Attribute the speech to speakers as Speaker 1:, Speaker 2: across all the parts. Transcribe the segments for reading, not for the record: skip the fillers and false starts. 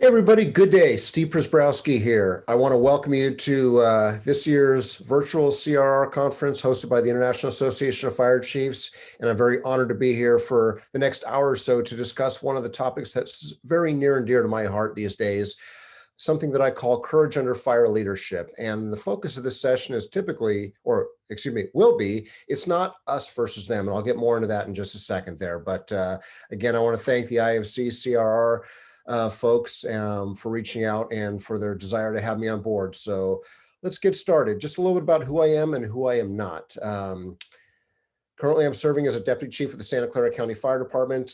Speaker 1: Hey everybody, good day. Steve Prziborowski here. I want to welcome you to this year's virtual CRR conference hosted by the International Association of Fire Chiefs. And I'm very honored to be here for the next hour or so to discuss one of the topics that's very near and dear to my heart these days, something that I call courage under fire leadership. And the focus of this session is typically, or excuse me, will be, it's not us versus them. And I'll get more into that in just a second there. But again, I want to thank the IFC CRR folks for reaching out and for their desire to have me on board. So let's get started. Just a little bit about who I am and who I am not. Currently, I'm serving as a deputy chief of the Santa Clara County Fire Department.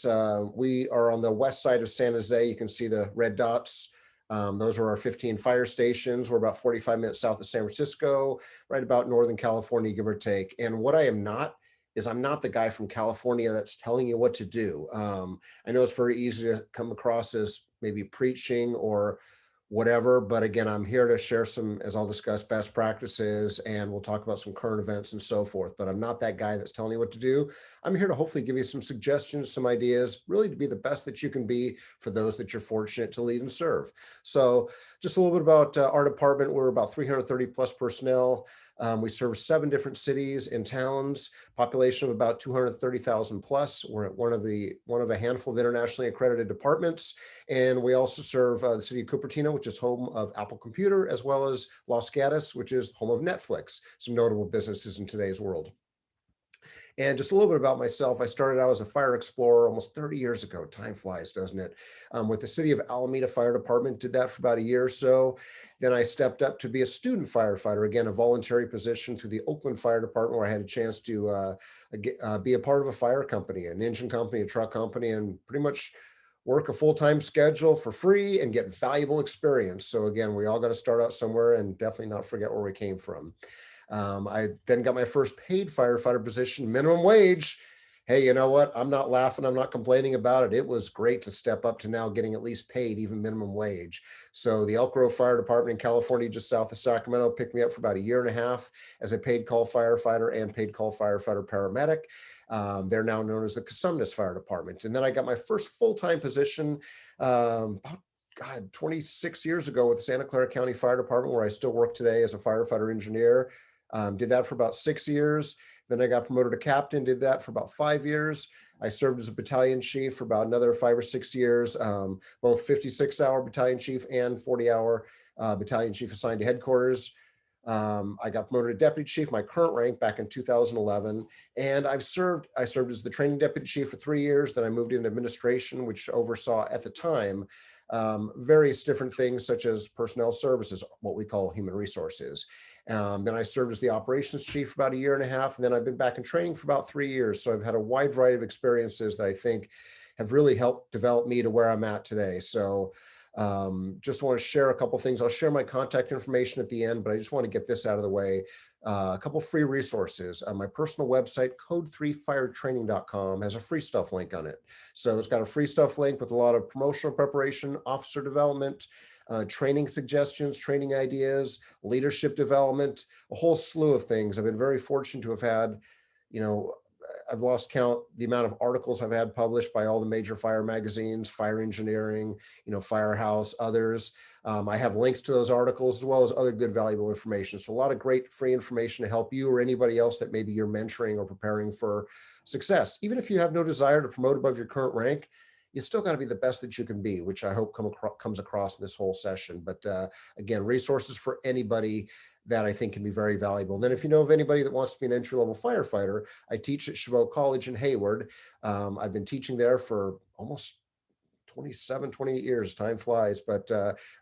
Speaker 1: We are on the west side of San Jose. You can see the red dots. Those are our 15 fire stations. We're about 45 minutes south of San Francisco, right about Northern California, give or take. And what I am not is I'm not the guy from California that's telling you what to do. I know it's very easy to come across as maybe preaching or whatever, but again, I'm here to share some, as I'll discuss, best practices, and we'll talk about some current events and so forth, but I'm not that guy that's telling you what to do. I'm here to hopefully give you some suggestions, some ideas, really to be the best that you can be for those that you're fortunate to lead and serve. So just a little bit about our department. We're about 330 plus personnel. We serve 7 different cities and towns, population of about 230,000 plus. We're at one of a handful of internationally accredited departments. And we also serve the city of Cupertino, which is home of Apple Computer, as well as Los Gatos, which is home of Netflix, some notable businesses in today's world. And just a little bit about myself, I started out as a fire explorer almost 30 years ago. Time flies, doesn't it? With the city of Alameda Fire Department, did that for about a year or so. Then I stepped up to be a student firefighter, again, a voluntary position through the Oakland Fire Department, where I had a chance to be a part of a fire company, an engine company, a truck company, and pretty much work a full-time schedule for free and get valuable experience. So again, we all got to start out somewhere and definitely not forget where we came from. I then got my first paid firefighter position, minimum wage. Hey, you know what? I'm not laughing. I'm not complaining about it. It was great to step up to now getting at least paid, even minimum wage. So the Elk Grove Fire Department in California, just south of Sacramento, picked me up for about a year and a half as a paid call firefighter and paid call firefighter paramedic. They're now known as the Cosumnes Fire Department. And then I got my first full-time position about 26 years ago with the Santa Clara County Fire Department, where I still work today as a firefighter engineer. Did that for about 6 years. Then I got promoted to captain, did that for about 5 years. I served as a battalion chief for about another 5 or 6 years, both 56-hour battalion chief and 40-hour battalion chief assigned to headquarters. I got promoted to deputy chief, my current rank, back in 2011. And I served as the training deputy chief for 3 years. Then I moved into administration, which oversaw at the time various different things such as personnel services, what we call human resources. Then I served as the operations chief for about a year and a half, and then I've been back in training for about 3 years. So I've had a wide variety of experiences that I think have really helped develop me to where I'm at today. So just want to share a couple things. I'll share my contact information at the end, but I just want to get this out of the way. A couple free resources. My personal website, code3firetraining.com, has a free stuff link on it. So it's got a free stuff link with a lot of promotional preparation, officer development, training suggestions, training ideas, leadership development, a whole slew of things. I've been very fortunate to have had, I've lost count the amount of articles I've had published by all the major fire magazines, Fire Engineering, Firehouse, others. I have links to those articles as well as other good, valuable information. So a lot of great free information to help you or anybody else that maybe you're mentoring or preparing for success. Even if you have no desire to promote above your current rank, you still got to be the best that you can be, which I hope comes across in this whole session. But again, resources for anybody that I think can be very valuable. And then if you know of anybody that wants to be an entry-level firefighter, I teach at Chabot College in Hayward. I've been teaching there for almost 28 years, time flies. But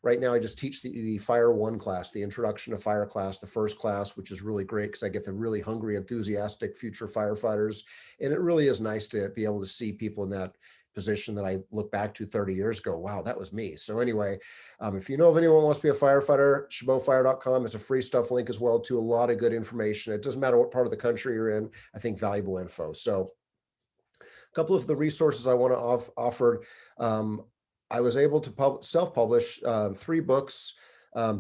Speaker 1: right now I just teach the Fire 1 class, the Introduction to Fire class, the first class, which is really great because I get the really hungry, enthusiastic future firefighters. And it really is nice to be able to see people in that position that I look back to 30 years ago. Wow, that was me. So anyway, if you know of anyone who wants to be a firefighter, chabotfire.com is a free stuff link as well to a lot of good information. It doesn't matter what part of the country you're in, I think valuable info. So a couple of the resources I want to offer. I was able to self-publish 3 books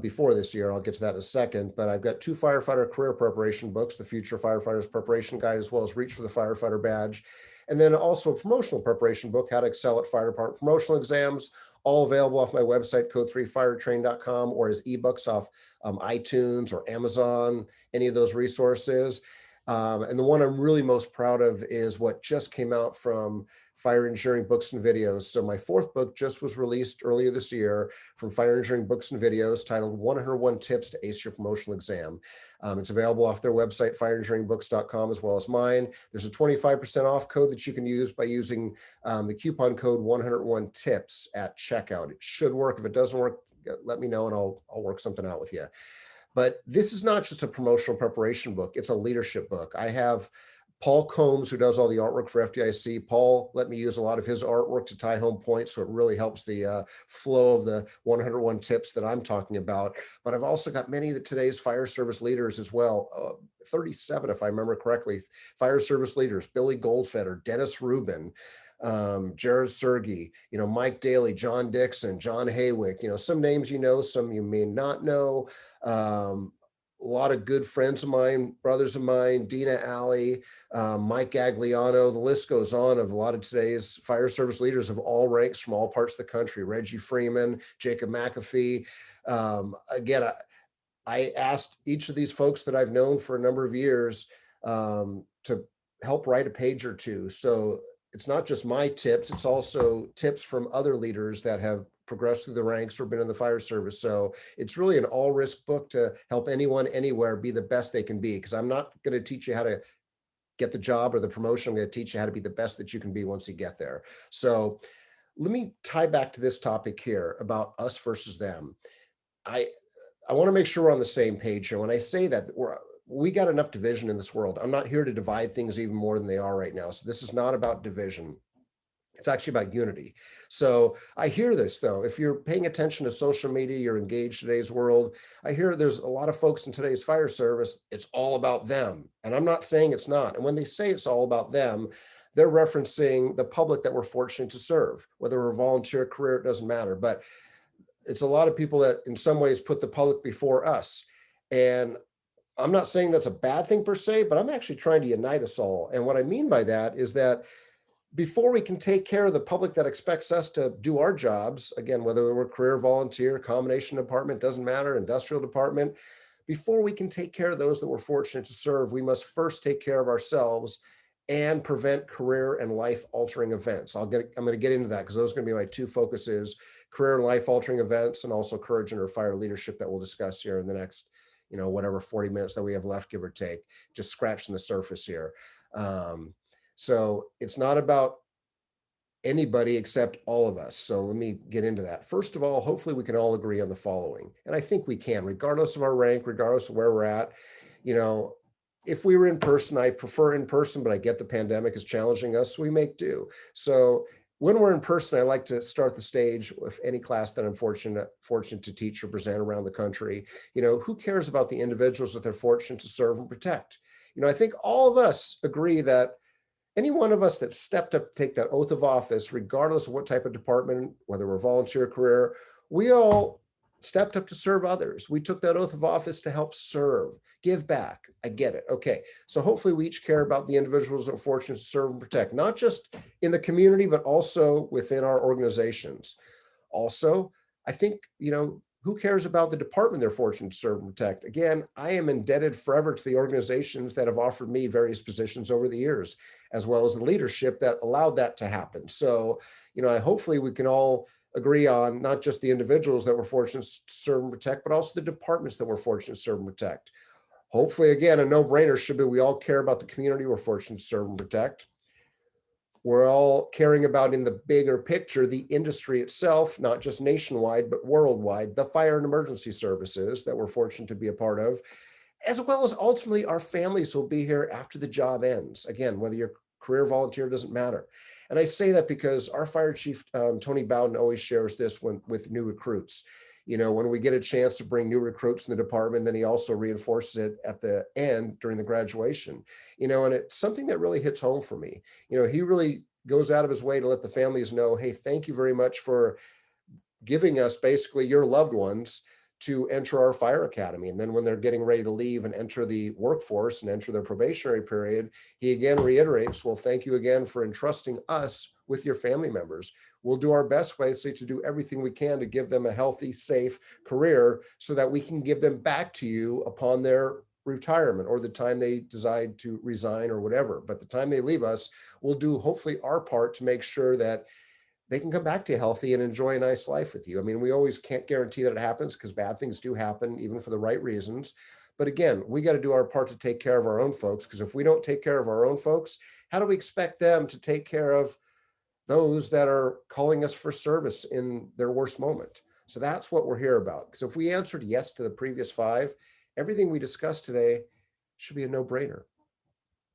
Speaker 1: before this year. I'll get to that in a second, but I've got 2 firefighter career preparation books, the Future Firefighters Preparation Guide, as well as Reach for the Firefighter Badge. And then also a promotional preparation book, How to Excel at Fire Department Promotional Exams, all available off my website, code3firetrain.com, or as ebooks off iTunes or Amazon, any of those resources. And the one I'm really most proud of is what just came out from Fire Engineering Books and Videos. So my fourth book just was released earlier this year from Fire Engineering Books and Videos, titled 101 Tips to Ace Your Promotional Exam. It's available off their website, fireengineeringbooks.com, as well as mine. There's a 25% off code that you can use by using the coupon code 101 tips at checkout. It should work. If it doesn't work, let me know and I'll work something out with you. But this is not just a promotional preparation book. It's a leadership book. I have Paul Combs, who does all the artwork for FDIC. Paul let me use a lot of his artwork to tie home points, so it really helps the flow of the 101 tips that I'm talking about. But I've also got many of today's fire service leaders as well, 37, if I remember correctly, fire service leaders: Billy Goldfeder, Dennis Rubin, Jared Sergey, Mike Daly, John Dixon, John Haywick, some names some you may not know. A lot of good friends of mine, brothers of mine, Dina Alley, Mike Gagliano, the list goes on, of a lot of today's fire service leaders of all ranks from all parts of the country: Reggie Freeman, Jacob McAfee. Again, I asked each of these folks that I've known for a number of years to help write a page or two. So it's not just my tips, it's also tips from other leaders that have progressed through the ranks or been in the fire service. So it's really an all-risk book to help anyone, anywhere, be the best they can be, because I'm not going to teach you how to get the job or the promotion. I'm going to teach you how to be the best that you can be once you get there. So let me tie back to this topic here about us versus them. I want to make sure we're on the same page here. When I say that, we got enough division in this world. I'm not here to divide things even more than they are right now. So this is not about division. It's actually about unity. So I hear this, though. If you're paying attention to social media, you're engaged in today's world, I hear there's a lot of folks in today's fire service, it's all about them. And I'm not saying it's not. And when they say it's all about them, they're referencing the public that we're fortunate to serve. Whether we're volunteer, career, it doesn't matter. But it's a lot of people that in some ways put the public before us. And I'm not saying that's a bad thing per se, but I'm actually trying to unite us all. And what I mean by that is that before we can take care of the public that expects us to do our jobs, again, whether we're career, volunteer, combination department, doesn't matter, industrial department, before we can take care of those that we're fortunate to serve, we must first take care of ourselves and prevent career and life altering events. I'm going to get into that because those are going to be my two focuses: career and life altering events, and also courage under fire leadership, that we'll discuss here in the next, whatever 40 minutes that we have left, give or take, just scratching the surface here. So it's not about anybody except all of us. So let me get into that. First of all, hopefully we can all agree on the following. And I think we can, regardless of our rank, regardless of where we're at. If we were in person, I prefer in person, but I get the pandemic is challenging us, so we make do. So when we're in person, I like to start the stage with any class that I'm fortunate to teach or present around the country. Who cares about the individuals that they're fortunate to serve and protect? I think all of us agree that any one of us that stepped up to take that oath of office, regardless of what type of department, whether we're volunteer, career, we all stepped up to serve others. We took that oath of office to help serve, give back. I get it. Okay. So hopefully we each care about the individuals that are fortunate to serve and protect, not just in the community, but also within our organizations. Also, I think, who cares about the department they're fortunate to serve and protect? Again, I am indebted forever to the organizations that have offered me various positions over the years, as well as the leadership that allowed that to happen. So, hopefully we can all agree on not just the individuals that we're fortunate to serve and protect, but also the departments that we're fortunate to serve and protect. Hopefully, again, a no-brainer should be we all care about the community we're fortunate to serve and protect. We're all caring about, in the bigger picture, the industry itself, not just nationwide, but worldwide, the fire and emergency services that we're fortunate to be a part of, as well as ultimately our families who will be here after the job ends. Again, whether you're career, volunteer, doesn't matter. And I say that because our fire chief, Tony Bowden, always shares this with new recruits. When we get a chance to bring new recruits in the department, then he also reinforces it at the end during the graduation, and it's something that really hits home for me. He really goes out of his way to let the families know, hey, thank you very much for giving us basically your loved ones to enter our fire academy. And then when they're getting ready to leave and enter the workforce and enter their probationary period, he again reiterates, well, thank you again for entrusting us with your family members. We'll do our best basically to do everything we can to give them a healthy, safe career so that we can give them back to you upon their retirement or the time they decide to resign or whatever. But the time they leave us, we'll do hopefully our part to make sure that they can come back to you healthy and enjoy a nice life with you. I mean, we always can't guarantee that it happens because bad things do happen, even for the right reasons. But again, we got to do our part to take care of our own folks, because if we don't take care of our own folks, how do we expect them to take care of those that are calling us for service in their worst moment? So that's what we're here about. Because if we answered yes to the previous 5, everything we discussed today should be a no-brainer.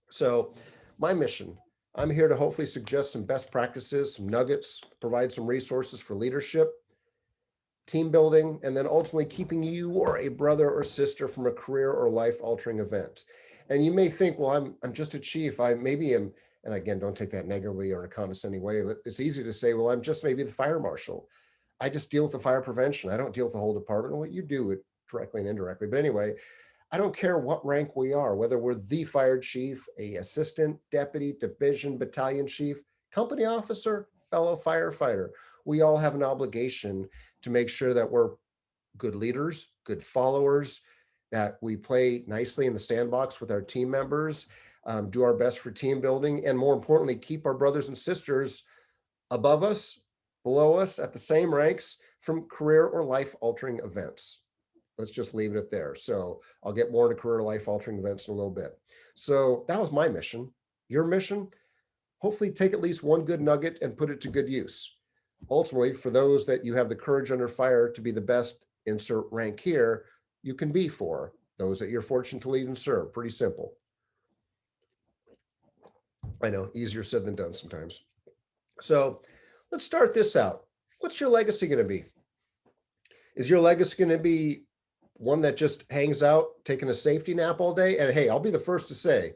Speaker 1: So my mission, I'm here to hopefully suggest some best practices, some nuggets, provide some resources for leadership, team building, and then ultimately keeping you or a brother or sister from a career or life-altering event. And you may think, well, I'm just a chief. I maybe am, and again, don't take that negatively or in a condescending way. It's easy to say, well, I'm just maybe the fire marshal. I just deal with the fire prevention. I don't deal with the whole department. Well, you do it directly and indirectly. But anyway, I don't care what rank we are, whether we're the fire chief, a assistant, deputy, division, battalion chief, company officer, fellow firefighter. We all have an obligation to make sure that we're good leaders, good followers, that we play nicely in the sandbox with our team members, do our best for team building, and more importantly, keep our brothers and sisters above us, below us, at the same ranks from career or life-altering events. Let's just leave it at there. So I'll get more into career life-altering events in a little bit. So that was my mission. Your mission, hopefully take at least one good nugget and put it to good use. Ultimately, for those that you have the courage under fire to be the best, insert rank here, you can be for those that you're fortunate to lead and serve. Pretty simple. I know, easier said than done sometimes. So let's start this out. What's your legacy going to be? Is your legacy going to be one that just hangs out, taking a safety nap all day? And hey, I'll be the first to say,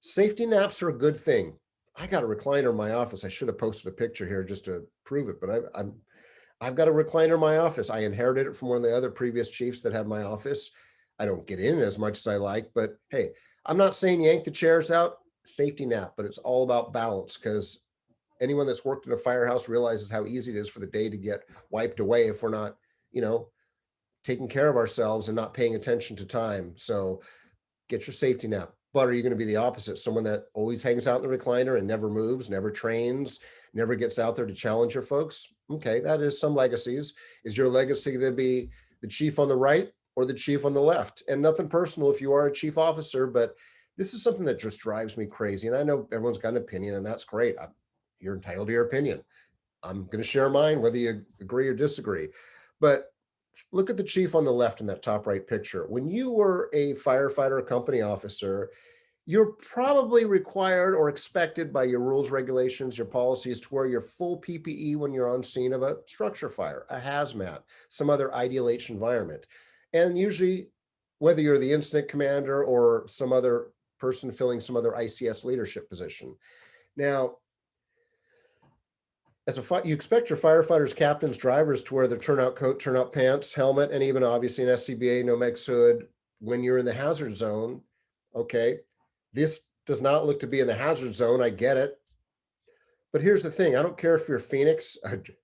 Speaker 1: safety naps are a good thing. I got a recliner in my office. I should have posted a picture here just to prove it, but I've got a recliner in my office. I inherited it from one of the other previous chiefs that had my office. I don't get in as much as I like, but hey, I'm not saying yank the chairs out, safety nap, but it's all about balance, because anyone that's worked in a firehouse realizes how easy it is for the day to get wiped away if we're not, taking care of ourselves and not paying attention to time. So get your safety nap. But are you going to be the opposite? Someone that always hangs out in the recliner and never moves, never trains, never gets out there to challenge your folks? Okay, that is some legacies. Is your legacy going to be the chief on the right or the chief on the left? And nothing personal if you are a chief officer, but this is something that just drives me crazy. And I know everyone's got an opinion, and that's great. You're entitled to your opinion. I'm going to share mine, whether you agree or disagree. But look at the chief on the left in that top right picture. When you were a firefighter, a company officer, you're probably required or expected by your rules, regulations, your policies to wear your full PPE when you're on scene of a structure fire, a hazmat, some other IDLH environment. And usually, whether you're the incident commander or some other person filling some other ICS leadership position. Now, you expect your firefighters, captains, drivers to wear their turnout coat, turnout pants, helmet, and even obviously an SCBA, Nomex hood when you're in the hazard zone. Okay, this does not look to be in the hazard zone. I get it. But here's the thing. I don't care if you're Phoenix,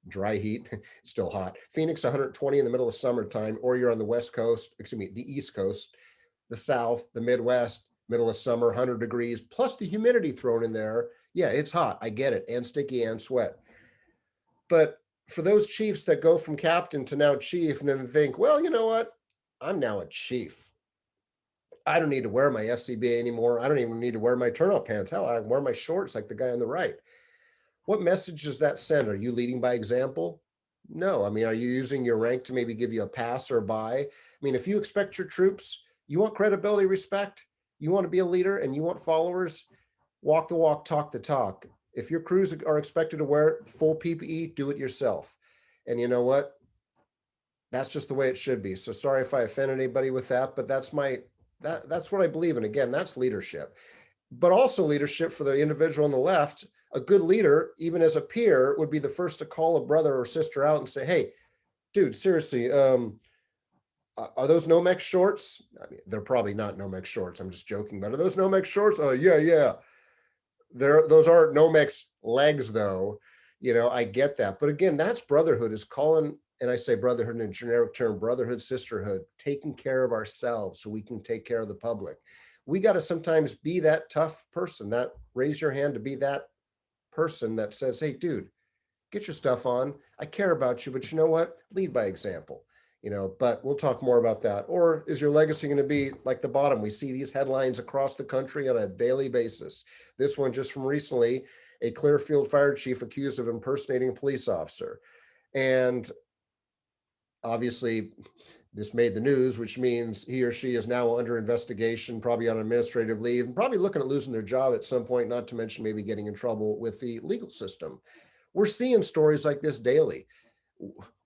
Speaker 1: dry heat, it's still hot. Phoenix 120 in the middle of summertime, or you're on the West Coast, the East Coast, the South, the Midwest, middle of summer, 100 degrees, plus the humidity thrown in there. Yeah, it's hot. I get it. And sticky and sweat. But for those chiefs that go from captain to now chief and then think, well, you know what? I'm now a chief. I don't need to wear my SCBA anymore. I don't even need to wear my turnout pants. Hell, I wear my shorts like the guy on the right. What message does that send? Are you leading by example? No. I mean, are you using your rank to maybe give you a pass or a buy? I mean, if you expect your troops, you want credibility, respect, you want to be a leader, and you want followers, walk the walk, talk the talk. If your crews are expected to wear full PPE, do it yourself. And you know what? That's just the way it should be. So sorry if I offend anybody with that, but that's what I believe in. Again, that's leadership. But also leadership for the individual on the left. A good leader, even as a peer, would be the first to call a brother or sister out and say, hey, dude, seriously, Are those Nomex shorts? I mean, they're probably not Nomex shorts. I'm just joking, but are those Nomex shorts? Oh, yeah, yeah. Those aren't Nomex legs, though. I get that. But again, that's brotherhood, is calling, and I say brotherhood in a generic term, brotherhood, sisterhood, taking care of ourselves so we can take care of the public. We got to sometimes be that tough person, that raise your hand to be that person that says, hey, dude, get your stuff on. I care about you, but you know what? Lead by example. But we'll talk more about that. Or is your legacy going to be like the bottom? We see these headlines across the country on a daily basis. This one just from recently, a Clearfield fire chief accused of impersonating a police officer. And obviously, this made the news, which means he or she is now under investigation, probably on administrative leave, and probably looking at losing their job at some point, not to mention maybe getting in trouble with the legal system. We're seeing stories like this daily.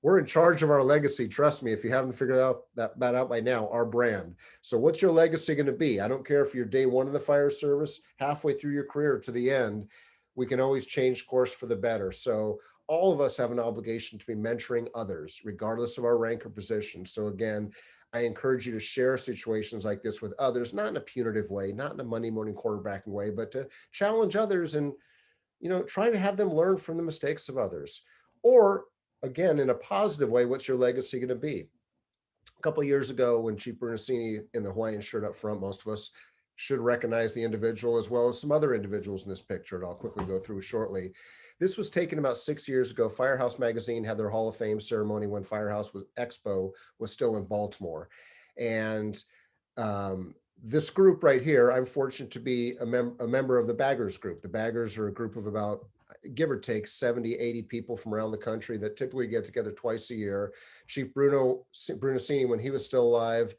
Speaker 1: We're in charge of our legacy. Trust me, if you haven't figured that out by now, our brand. So what's your legacy going to be? I don't care if you're day one in the fire service, halfway through your career to the end, we can always change course for the better. So all of us have an obligation to be mentoring others, regardless of our rank or position. So again, I encourage you to share situations like this with others, not in a punitive way, not in a Monday morning quarterbacking way, but to challenge others and try to have them learn from the mistakes of others. Or again, in a positive way, what's your legacy going to be? A couple of years ago, when Chief Prziborowski in the Hawaiian shirt up front, most of us should recognize the individual as well as some other individuals in this picture, and I'll quickly go through shortly. This was taken about 6 years ago. Firehouse Magazine had their Hall of Fame ceremony when Firehouse Expo was still in Baltimore. And this group right here, I'm fortunate to be a member of the Baggers group. The Baggers are a group of about, give or take, 70, 80 people from around the country that typically get together twice a year. Chief Prziborowski, when he was still alive,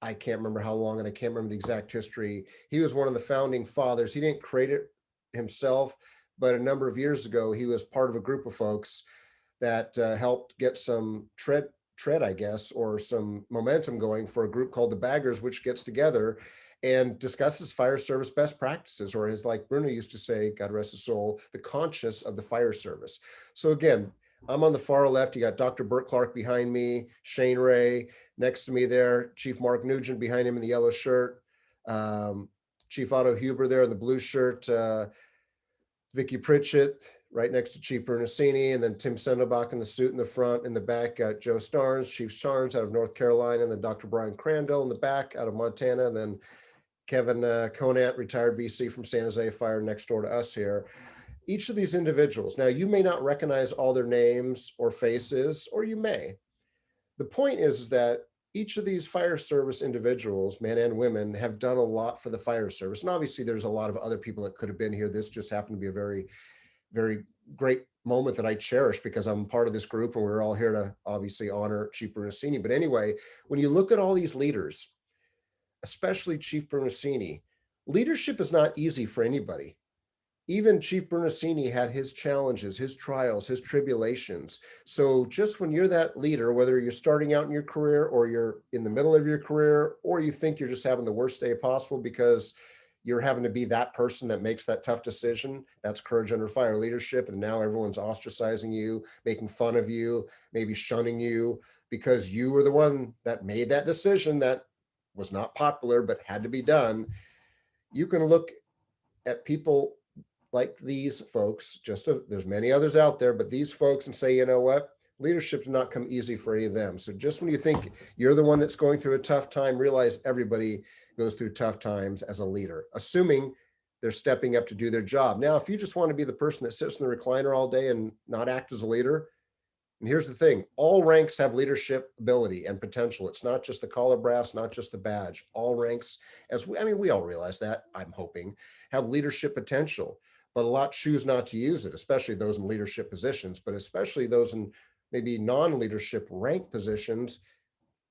Speaker 1: I can't remember how long, and I can't remember the exact history. He was one of the founding fathers. He didn't create it himself, but a number of years ago, he was part of a group of folks that helped get some tread, I guess, or some momentum going for a group called the Baggers, which gets together and discusses fire service best practices, or as like Bruno used to say, God rest his soul, the conscience of the fire service. So again, I'm on the far left. You got Dr. Burt Clark behind me, Shane Ray next to me there, Chief Mark Nugent behind him in the yellow shirt, Chief Otto Huber there in the blue shirt, Vicky Pritchett right next to Chief Bernasini, and then Tim Sendelbach in the suit in the front. In the back, got Joe Starnes, Chief Starnes out of North Carolina, and then Dr. Brian Crandall in the back out of Montana, and then Kevin Conant, retired BC from San Jose Fire, next door to us here. Each of these individuals, now you may not recognize all their names or faces, or you may. The point is that each of these fire service individuals, men and women, have done a lot for the fire service. And obviously there's a lot of other people that could have been here. This just happened to be a very, very great moment that I cherish because I'm part of this group and we're all here to obviously honor Chief Bernasini. But anyway, when you look at all these leaders, especially Chief Bernasini, leadership is not easy for anybody. Even Chief Bernasini had his challenges, his trials, his tribulations. So just when you're that leader, whether you're starting out in your career or you're in the middle of your career, or you think you're just having the worst day possible because you're having to be that person that makes that tough decision, that's courage under fire leadership. And now everyone's ostracizing you, making fun of you, maybe shunning you because you were the one that made that decision that was not popular, but had to be done. You can look at people like these folks, there's many others out there, but these folks, and say, you know what, leadership did not come easy for any of them. So just when you think you're the one that's going through a tough time, realize everybody goes through tough times as a leader, assuming they're stepping up to do their job. Now, if you just want to be the person that sits in the recliner all day and not act as a leader, and here's the thing, all ranks have leadership ability and potential. It's not just the collar brass, not just the badge. All ranks, we all realize that, I'm hoping, have leadership potential, but a lot choose not to use it, especially those in leadership positions, but especially those in maybe non-leadership rank positions.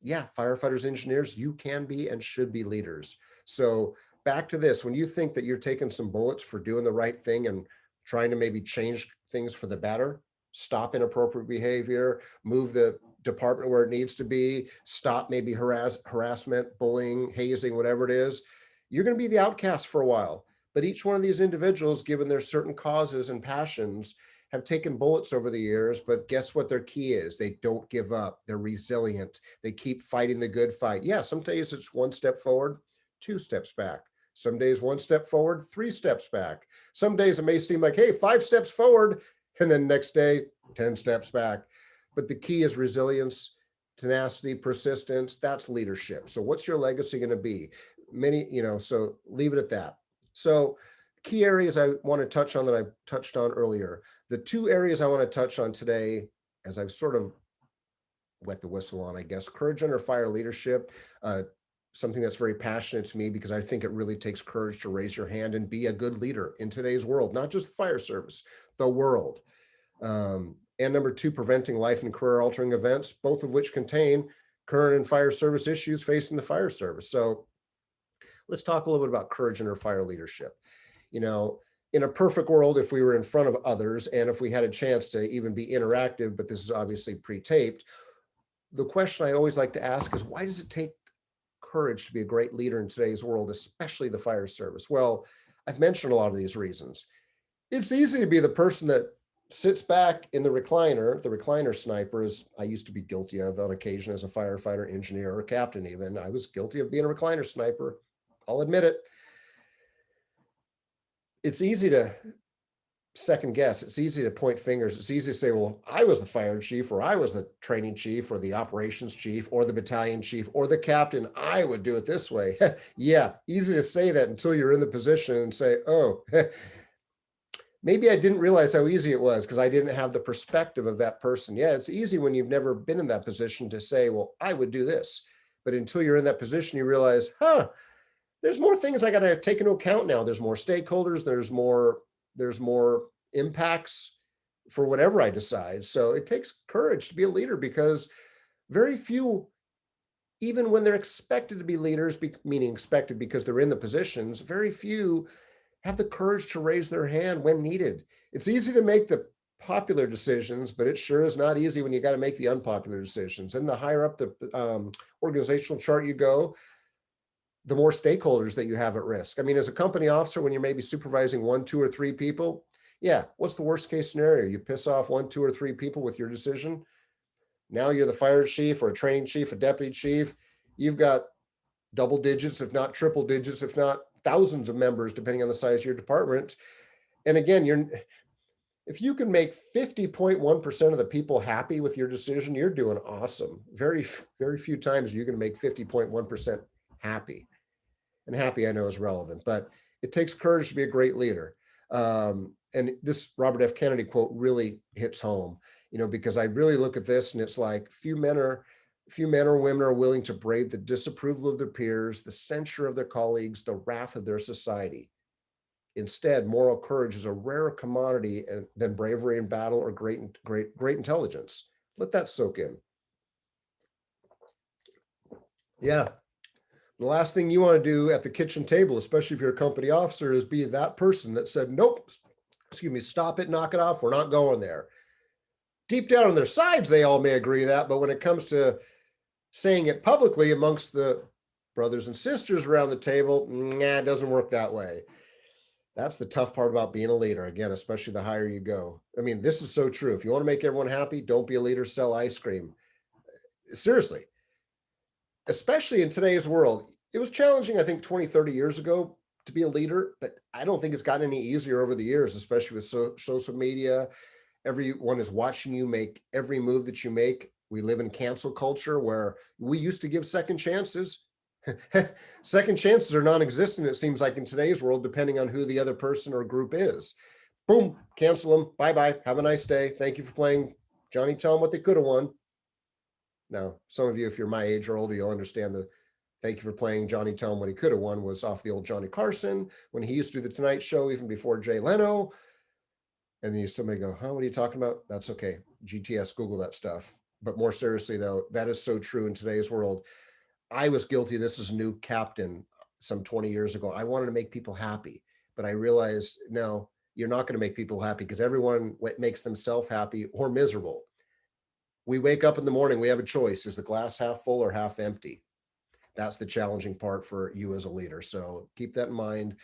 Speaker 1: Yeah, firefighters, engineers, you can be and should be leaders. So back to this, when you think that you're taking some bullets for doing the right thing and trying to maybe change things for the better, stop inappropriate behavior, move the department where it needs to be, stop maybe harassment, bullying, hazing, whatever it is, you're going to be the outcast for a while. But each one of these individuals, given their certain causes and passions, have taken bullets over the years, but guess what their key is? They don't give up. They're resilient. They keep fighting the good fight. Yeah, some days it's one step forward, two steps back. Some days one step forward, three steps back. Some days it may seem like, hey, 5 steps forward, and then next day, 10 steps back. But the key is resilience, tenacity, persistence. That's leadership. So what's your legacy going to be? So leave it at that. So key areas I want to touch on that I touched on earlier. The 2 areas I want to touch on today, as I've sort of wet the whistle on, I guess, courage under fire leadership, something that's very passionate to me because I think it really takes courage to raise your hand and be a good leader in today's world, not just the fire service, the world. And number 2, preventing life and career altering events, both of which contain current and fire service issues facing the fire service. So let's talk a little bit about courage under fire leadership. In a perfect world, if we were in front of others and if we had a chance to even be interactive, but this is obviously pre-taped, the question I always like to ask is, why does it take courage to be a great leader in today's world, especially the fire service? Well, I've mentioned a lot of these reasons. It's easy to be the person that sits back in the recliner sniper, as I used to be guilty of on occasion as a firefighter, engineer, or captain even. I was guilty of being a recliner sniper. I'll admit it. It's easy to second guess. It's easy to point fingers. It's easy to say, well, I was the fire chief, or I was the training chief, or the operations chief, or the battalion chief, or the captain, I would do it this way. Yeah, easy to say that until you're in the position and say, oh, maybe I didn't realize how easy it was because I didn't have the perspective of that person. Yeah, it's easy when you've never been in that position to say, well, I would do this. But until you're in that position, you realize, there's more things I got to take into account now. There's more stakeholders. There's more impacts for whatever I decide. So it takes courage to be a leader because very few, even when they're expected to be leaders, meaning expected because they're in the positions, very few have the courage to raise their hand when needed. It's easy to make the popular decisions, but it sure is not easy when you got to make the unpopular decisions. And the higher up the organizational chart you go, the more stakeholders that you have at risk. I mean, as a company officer, when you're maybe supervising 1, 2, or 3 people, yeah, what's the worst case scenario? You piss off 1, 2, or 3 people with your decision. Now you're the fire chief or a training chief, a deputy chief. You've got double digits, if not triple digits, if not thousands of members, depending on the size of your department. And again, if you can make 50.1% of the people happy with your decision, you're doing awesome. Very, very few times are you going to make 50.1% happy. And happy, I know, is relevant, but it takes courage to be a great leader. And this Robert F. Kennedy quote really hits home, because I really look at this and it's like few men or women are willing to brave the disapproval of their peers, the censure of their colleagues, the wrath of their society. Instead, moral courage is a rarer commodity than bravery in battle or great intelligence. Let that soak in. Yeah. The last thing you want to do at the kitchen table, especially if you're a company officer, is be that person that said, nope, stop it, knock it off. We're not going there. Deep down on their sides, they all may agree that, but when it comes to saying it publicly amongst the brothers and sisters around the table, it doesn't work that way. That's the tough part about being a leader, again, especially the higher you go. I mean, this is so true. If you want to make everyone happy, don't be a leader, sell ice cream. Seriously. Especially in today's world. It was challenging, I think, 20, 30 years ago to be a leader, but I don't think it's gotten any easier over the years, especially with social media. Everyone is watching you make every move that you make. We live in cancel culture where we used to give second chances. Second chances are non-existent, it seems like, in today's world, depending on who the other person or group is. Boom, cancel them. Bye-bye. Have a nice day. Thank you for playing. Johnny, tell them what they could have won. Now, some of you, if you're my age or older, you'll understand the thank you for playing. Johnny, tell him what he could have won was off the old Johnny Carson when he used to do the Tonight Show, even before Jay Leno. And then you still may go, what are you talking about? That's okay. GTS, Google that stuff. But more seriously, though, that is so true in today's world. I was guilty. This is a new captain some 20 years ago. I wanted to make people happy, but I realized, no, you're not going to make people happy because everyone makes themselves happy or miserable. We wake up in the morning, we have a choice. Is the glass half full or half empty? That's the challenging part for you as a leader. So keep that in mind.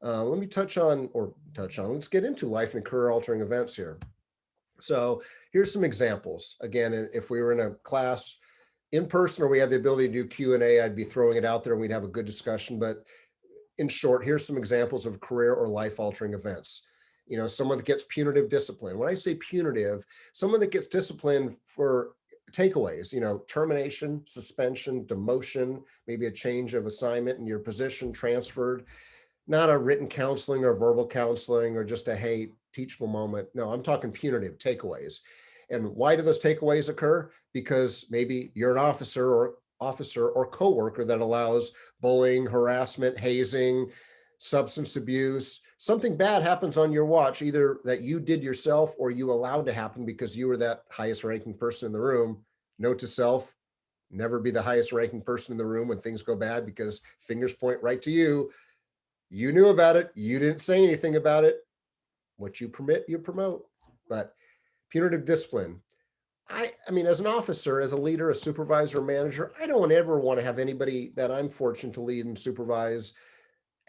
Speaker 1: Let me let's get into life and career altering events here. So here's some examples. Again, if we were in a class in person or we had the ability to do Q&A, I'd be throwing it out there and we'd have a good discussion. But in short, here's some examples of career or life-altering events. Someone that gets punitive discipline. When I say punitive, someone that gets disciplined for takeaways, termination, suspension, demotion, maybe a change of assignment in your position, transferred, not a written counseling or verbal counseling or just a, hey, teachable moment. No, I'm talking punitive takeaways. And why do those takeaways occur? Because maybe you're an officer or coworker that allows bullying, harassment, hazing, substance abuse. Something bad happens on your watch, either that you did yourself or you allowed to happen because you were that highest ranking person in the room. Note to self, never be the highest ranking person in the room when things go bad, because fingers point right to you. You knew about it. You didn't say anything about it. What you permit, you promote. But punitive discipline. I mean, as an officer, as a leader, a supervisor, manager, I don't ever want to have anybody that I'm fortunate to lead and supervise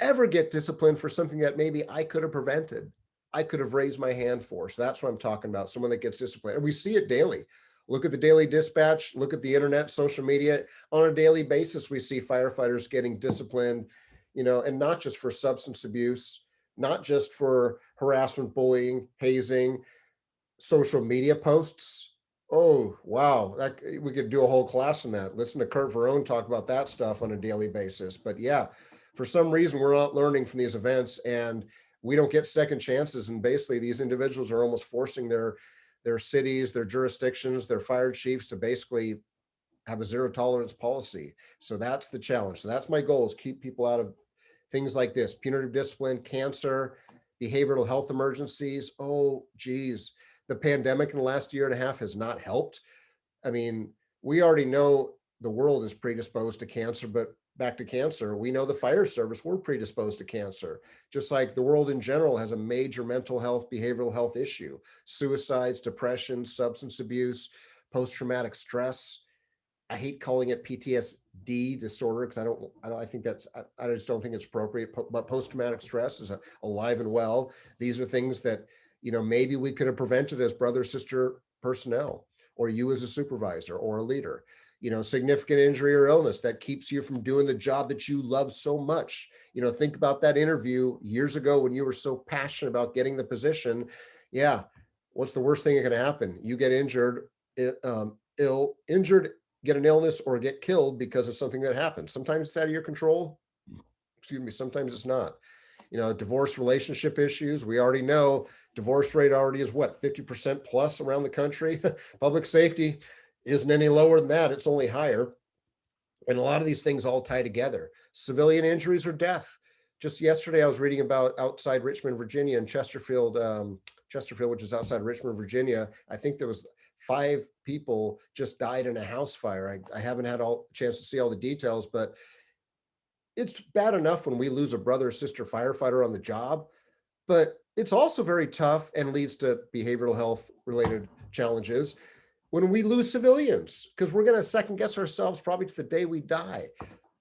Speaker 1: ever get disciplined for something that maybe I could have prevented. I could have raised my hand for. So that's what I'm talking about. Someone that gets disciplined. And we see it daily. Look at the daily dispatch, look at the internet, social media. On a daily basis, we see firefighters getting disciplined, and not just for substance abuse, not just for harassment, bullying, hazing, social media posts. Oh, wow. We could do a whole class on that. Listen to Kurt Verone talk about that stuff on a daily basis. But yeah, for some reason, we're not learning from these events and we don't get second chances. And basically these individuals are almost forcing their cities, their jurisdictions, their fire chiefs to basically have a zero tolerance policy. So that's the challenge. So that's my goal, is keep people out of things like this: punitive discipline, cancer, behavioral health emergencies. Oh, geez. The pandemic in the last year and a half has not helped. I mean, we already know the world is predisposed to cancer, but back to cancer, we know the fire service, we're predisposed to cancer, just like the world in general has a major mental health, behavioral health issue: suicides, depression, substance abuse, post-traumatic stress. I hate calling it PTSD disorder because I think I just don't think it's appropriate. But post-traumatic stress is alive and well. These are things that, maybe we could have prevented as brother, sister personnel, or you as a supervisor or a leader. Significant injury or illness that keeps you from doing the job that you love so much. Think about that interview years ago when you were so passionate about getting the position. Yeah. What's the worst thing that can happen? You get injured, injured, get an illness, or get killed because of something that happened. Sometimes it's out of your control. Excuse me. Sometimes it's not. Divorce, relationship issues. We already know divorce rate already is what, 50% plus around the country. Public safety isn't any lower than that. It's only higher. And a lot of these things all tie together. Civilian injuries or death. Just yesterday, I was reading about outside Richmond, Virginia, and Chesterfield, which is outside Richmond, Virginia. I think there was 5 people just died in a house fire. I haven't had a chance to see all the details, but it's bad enough when we lose a brother or sister firefighter on the job, but it's also very tough and leads to behavioral health related challenges when we lose civilians, because we're going to second guess ourselves probably to the day we die.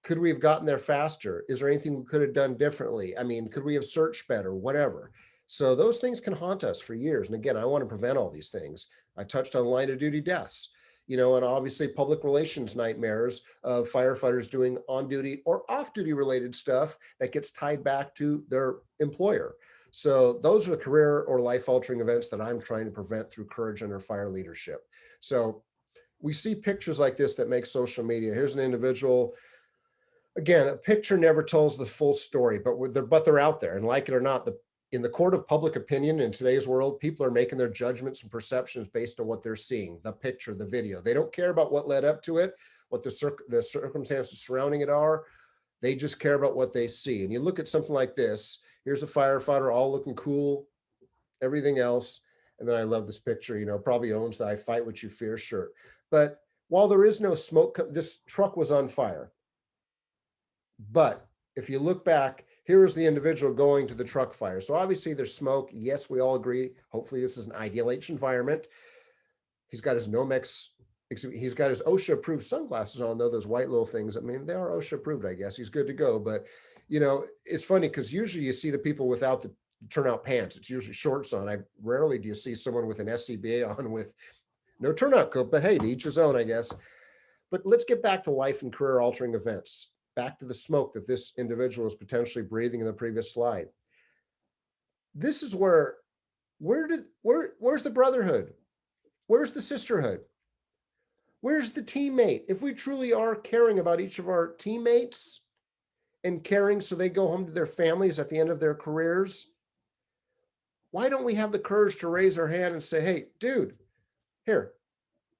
Speaker 1: Could we have gotten there faster? Is there anything we could have done differently? I mean, could we have searched better? Whatever. So those things can haunt us for years. And again, I want to prevent all these things. I touched on line of duty deaths, and obviously public relations nightmares of firefighters doing on duty or off duty related stuff that gets tied back to their employer. So those are the career or life altering events that I'm trying to prevent through courage under fire leadership. So we see pictures like this that make social media. Here's an individual. Again, a picture never tells the full story, but they're out there, and like it or not, in the court of public opinion in today's world, people are making their judgments and perceptions based on what they're seeing, the picture, the video. They don't care about what led up to it, what the circumstances surrounding it are. They just care about what they see. And you look at something like this. Here's a firefighter all looking cool, everything else. And then I love this picture, probably owns the "I fight what you fear" shirt. But while there is no smoke, this truck was on fire. But if you look back, here is the individual going to the truck fire. So obviously there's smoke. Yes, we all agree. Hopefully this is an ideal H environment. He's got his Nomex, he's got his OSHA approved sunglasses on, though, those white little things. I mean, they are OSHA approved, I guess. He's good to go. But, it's funny because usually you see the people without turnout pants. It's usually shorts on. I rarely do you see someone with an SCBA on with no turnout coat, but hey, to each his own, I guess. But let's get back to life and career altering events, back to the smoke that this individual is potentially breathing in the previous slide. This is where's the brotherhood? Where's the sisterhood? Where's the teammate? If we truly are caring about each of our teammates and caring so they go home to their families at the end of their careers, why don't we have the courage to raise our hand and say, hey, dude, here,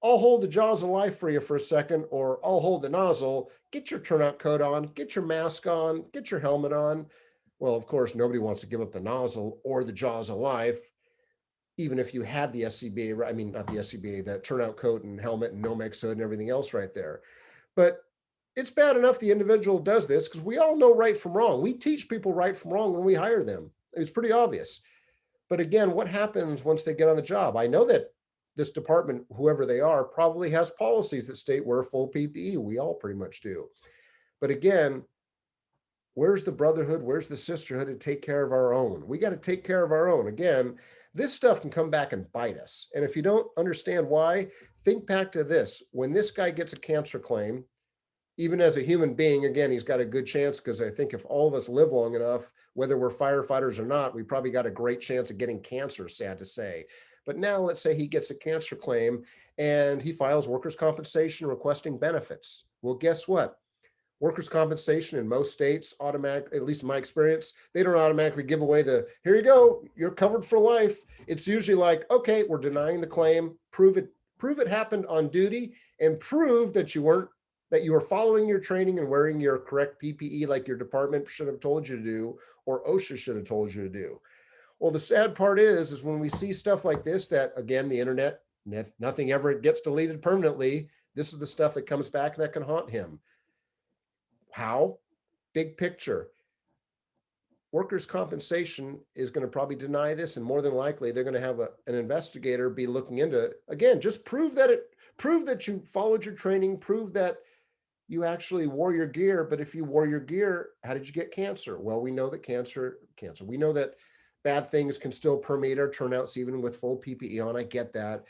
Speaker 1: I'll hold the jaws of life for you for a second, or I'll hold the nozzle. Get your turnout coat on, get your mask on, get your helmet on. Well, of course, nobody wants to give up the nozzle or the jaws of life, even if you had the SCBA, I mean, not the SCBA, that turnout coat and helmet and Nomex hood and everything else right there. But it's bad enough the individual does this because we all know right from wrong. We teach people right from wrong when we hire them. It's pretty obvious. But again, what happens once they get on the job? I know that this department, whoever they are, probably has policies that state wear full PPE. We all pretty much do. But again, where's the brotherhood? Where's the sisterhood to take care of our own? We got to take care of our own. Again, this stuff can come back and bite us. And if you don't understand why, think back to this. When this guy gets a cancer claim, even as a human being, again, he's got a good chance, because I think if all of us live long enough, whether we're firefighters or not, we probably got a great chance of getting cancer, sad to say. But now let's say he gets a cancer claim and he files workers' compensation requesting benefits. Well, guess what? Workers' compensation in most states automatic, at least in my experience, they don't automatically give away the, here you go, you're covered for life. It's usually like, okay, we're denying the claim, prove it happened on duty, and prove that you were following your training and wearing your correct PPE like your department should have told you to do, or OSHA should have told you to do. Well, the sad part is when we see stuff like this, that again, the internet, nothing ever gets deleted permanently. This is the stuff that comes back that can haunt him. How? Big picture. Workers' compensation is going to probably deny this, and more than likely they're going to have an investigator be looking into it. Again, just prove that you followed your training, prove that you actually wore your gear. But if you wore your gear, how did you get cancer? Well, we know that cancer, we know that bad things can still permeate our turnouts even with full PPE on. I get that.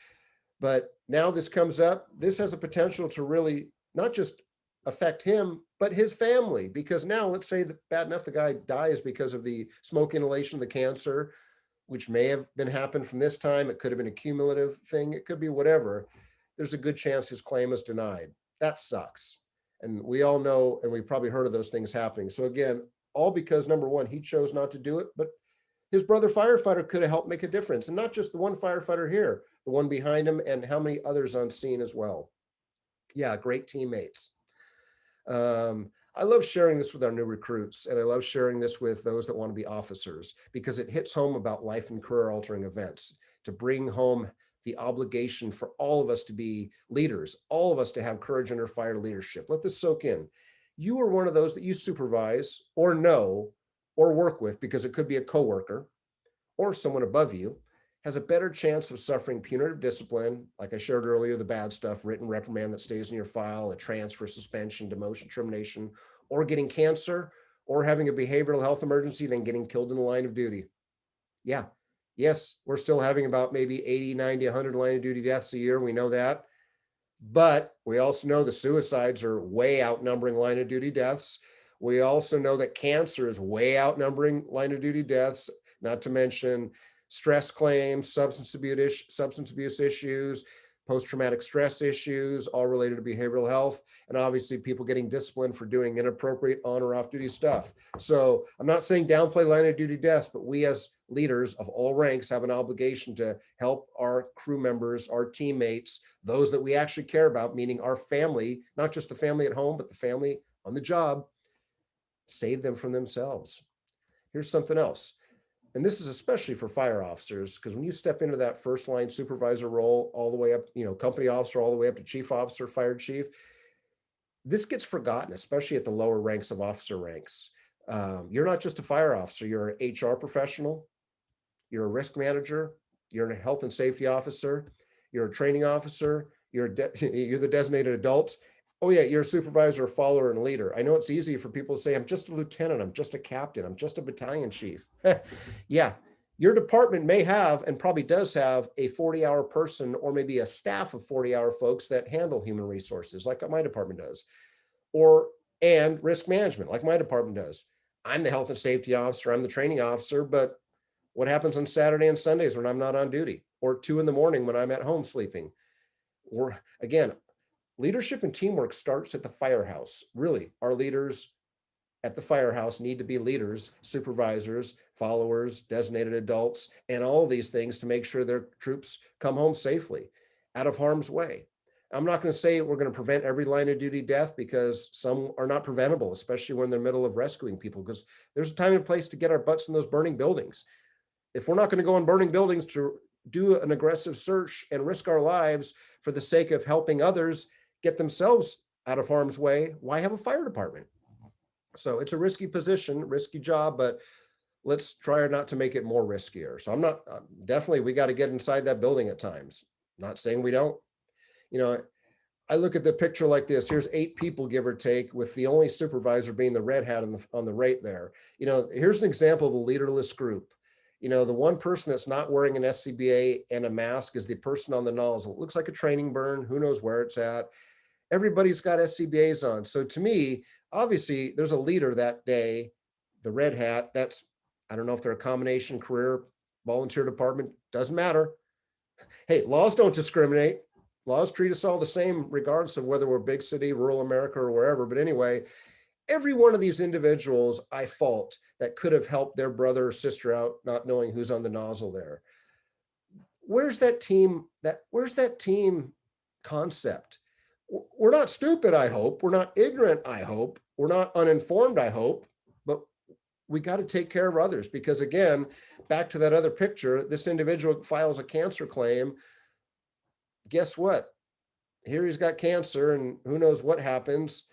Speaker 1: But now this comes up, this has a potential to really not just affect him, but his family. Because now let's say that bad enough the guy dies because of the smoke inhalation, the cancer, which may have been happened from this time. It could have been a cumulative thing. It could be whatever. There's a good chance his claim is denied. That sucks. And we all know, and we've probably heard of those things happening. So again, all because number one, he chose not to do it, but his brother firefighter could have helped make a difference. And not just the one firefighter here, the one behind him, and how many others on scene as well. Yeah, great teammates. I love sharing this with our new recruits, and I love sharing this with those that want to be officers, because it hits home about life and career altering events, to bring home the obligation for all of us to be leaders, all of us to have courage under fire leadership. Let this soak in. You are one of those that you supervise or know or work with, because it could be a coworker or someone above you, has a better chance of suffering punitive discipline, like I shared earlier, the bad stuff, written reprimand that stays in your file, a transfer, suspension, demotion, termination, or getting cancer, or having a behavioral health emergency, than getting killed in the line of duty. Yeah. Yes, we're still having about maybe 80, 90, 100 line of duty deaths a year. We know that. But we also know the suicides are way outnumbering line of duty deaths. We also know that cancer is way outnumbering line of duty deaths, not to mention stress claims, substance abuse issues, post-traumatic stress issues, all related to behavioral health, and obviously people getting disciplined for doing inappropriate on or off duty stuff. So I'm not saying downplay line of duty deaths, but we as leaders of all ranks have an obligation to help our crew members, our teammates, those that we actually care about, meaning our family, not just the family at home, but the family on the job, save them from themselves. Here's something else. And this is especially for fire officers, because when you step into that first line supervisor role, all the way up, company officer, all the way up to chief officer, fire chief, this gets forgotten, especially at the lower ranks of officer ranks. You're not just a fire officer, you're an HR professional, you're a risk manager, you're a health and safety officer, you're a training officer, you're the designated adult, Oh yeah, you're a supervisor, a follower, and a leader. I know it's easy for people to say, I'm just a lieutenant, I'm just a captain, I'm just a battalion chief. Yeah, your department may have and probably does have a 40-hour person or maybe a staff of 40-hour folks that handle human resources like my department does, or and risk management like my department does. I'm the health and safety officer, I'm the training officer, but what happens on Saturday and Sundays when I'm not on duty, or 2 in the morning when I'm at home sleeping? Or again, leadership and teamwork starts at the firehouse. Really, our leaders at the firehouse need to be leaders, supervisors, followers, designated adults, and all of these things to make sure their troops come home safely, out of harm's way. I'm not going to say we're going to prevent every line of duty death, because some are not preventable, especially when they're in the middle of rescuing people, because there's a time and place to get our butts in those burning buildings. If we're not going to go in burning buildings to do an aggressive search and risk our lives for the sake of helping others get themselves out of harm's way, why have a fire department? So it's a risky position, risky job, but let's try not to make it more riskier. So I'm not, definitely, we got to get inside that building at times. Not saying we don't. You know, I look at the picture like this. Here's 8 people, give or take, with the only supervisor being the red hat on the right there. You know, here's an example of a leaderless group. You know, the one person that's not wearing an SCBA and a mask is the person on the nozzle. It looks like a training burn. Who knows where it's at? Everybody's got SCBAs on. So to me, obviously, there's a leader that day, the red hat. That's, I don't know if they're a combination career, volunteer department, doesn't matter. Hey, laws don't discriminate. Laws treat us all the same, regardless of whether we're big city, rural America, or wherever. But anyway, every one of these individuals I fault that could have helped their brother or sister out, not knowing who's on the nozzle there. Where's that team concept? We're not stupid, I hope. We're not ignorant, I hope. We're not uninformed, I hope. But we got to take care of others, because again, back to that other picture, this individual files a cancer claim. Guess what? Here he's got cancer, and who knows what happens.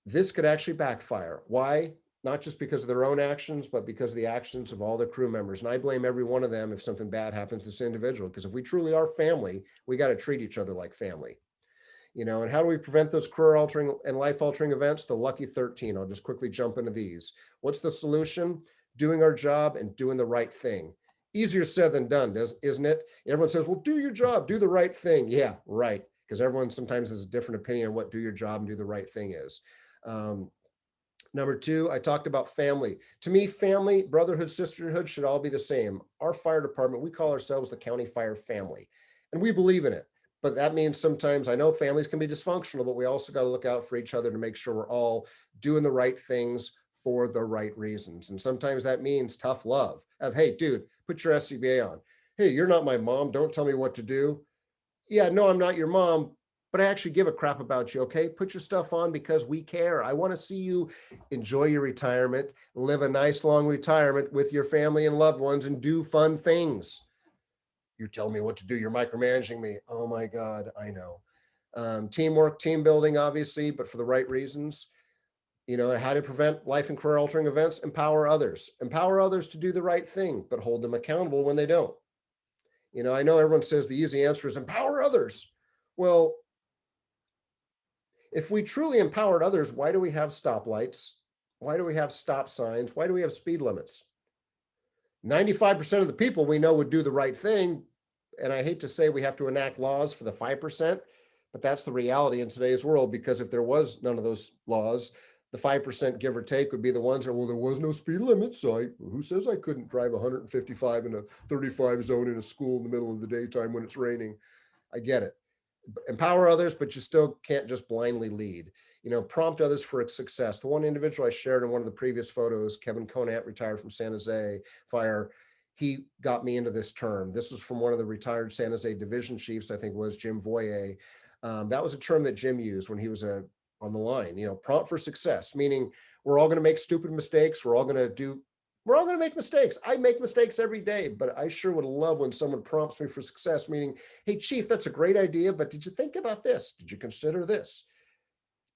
Speaker 1: This could actually backfire. Why? Not just because of their own actions, but because of the actions of all the crew members. And I blame every one of them if something bad happens to this individual, because if we truly are family, we got to treat each other like family. You know, and how do we prevent those career altering and life altering events? The lucky 13. I'll just quickly jump into these. What's the solution? Doing our job and doing the right thing. Easier said than done, isn't it? Everyone says, well, do your job, do the right thing. Yeah, right. Because everyone sometimes has a different opinion on what do your job and do the right thing is. Number 2, I talked about family. To me, family, brotherhood, sisterhood should all be the same. Our fire department, we call ourselves the county fire family, and we believe in it. But that means sometimes, I know families can be dysfunctional, but we also got to look out for each other to make sure we're all doing the right things for the right reasons. And sometimes that means tough love of, hey, dude, put your SCBA on. Hey, you're not my mom. Don't tell me what to do. Yeah, no, I'm not your mom, but I actually give a crap about you. Okay. Put your stuff on because we care. I want to see you enjoy your retirement, live a nice long retirement with your family and loved ones, and do fun things. You're telling me what to do. You're micromanaging me. Oh my God, I know. Teamwork, team building, obviously, but for the right reasons. You know, how to prevent life and career altering events, empower others. Empower others to do the right thing, but hold them accountable when they don't. You know, I know everyone says the easy answer is empower others. Well, if we truly empowered others, why do we have stoplights? Why do we have stop signs? Why do we have speed limits? 95% of the people we know would do the right thing. And I hate to say we have to enact laws for the 5%, but that's the reality in today's world, because if there was none of those laws, the 5%, give or take, would be the ones that, well, there was no speed limit. So who says I couldn't drive 155 in a 35 zone in a school in the middle of the daytime when it's raining? I get it. Empower others, but you still can't just blindly lead. You know, prompt others for success. The one individual I shared in one of the previous photos, Kevin Conant, retired from San Jose Fire, he got me into this term. This was from one of the retired San Jose division chiefs, I think was Jim Voyer. That was a term that Jim used when he was on the line. You know, prompt for success, meaning we're all going to make stupid mistakes. We're all going to make mistakes. I make mistakes every day, but I sure would love when someone prompts me for success, meaning, hey, chief, that's a great idea, but did you think about this? Did you consider this?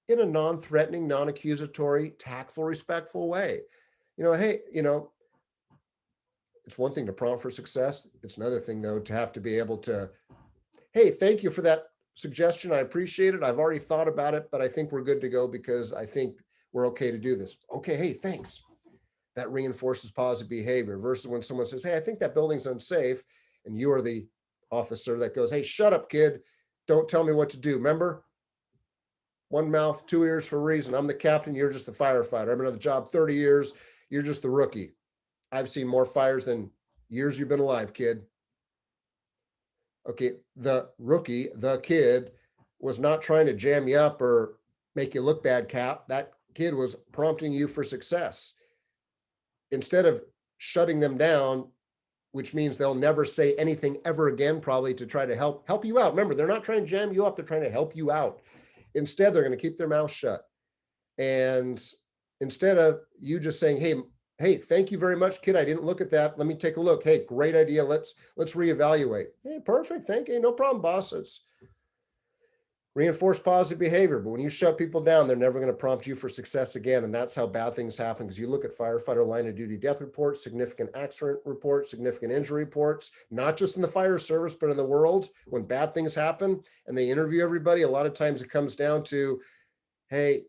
Speaker 1: In a non-threatening, non-accusatory, tactful, respectful way. You know, hey, you know, it's one thing to prompt for success. It's another thing, though, to have to be able to, hey, thank you for that suggestion. I appreciate it. I've already thought about it, but I think we're good to go because I think we're okay to do this. Okay, hey, thanks. That reinforces positive behavior versus when someone says, hey, I think that building's unsafe, and you are the officer that goes, hey, shut up, kid. Don't tell me what to do. Remember, one mouth, two ears for a reason. I'm the captain. You're just the firefighter. I've been on the job 30 years. You're just the rookie. I've seen more fires than years you've been alive, kid. Okay, the rookie, the kid, was not trying to jam you up or make you look bad, Cap. That kid was prompting you for success. Instead of shutting them down, which means they'll never say anything ever again, probably to try to help you out. Remember, they're not trying to jam you up, they're trying to help you out. Instead, they're going to keep their mouth shut. And instead of you just saying, hey, thank you very much, kid. I didn't look at that. Let me take a look. Hey, great idea. Let's reevaluate. Hey, perfect. Thank you. No problem, boss. It's reinforce positive behavior. But when you shut people down, they're never going to prompt you for success again. And that's how bad things happen. Because you look at firefighter line of duty death reports, significant accident reports, significant injury reports, not just in the fire service, but in the world, when bad things happen and they interview everybody, a lot of times it comes down to, hey,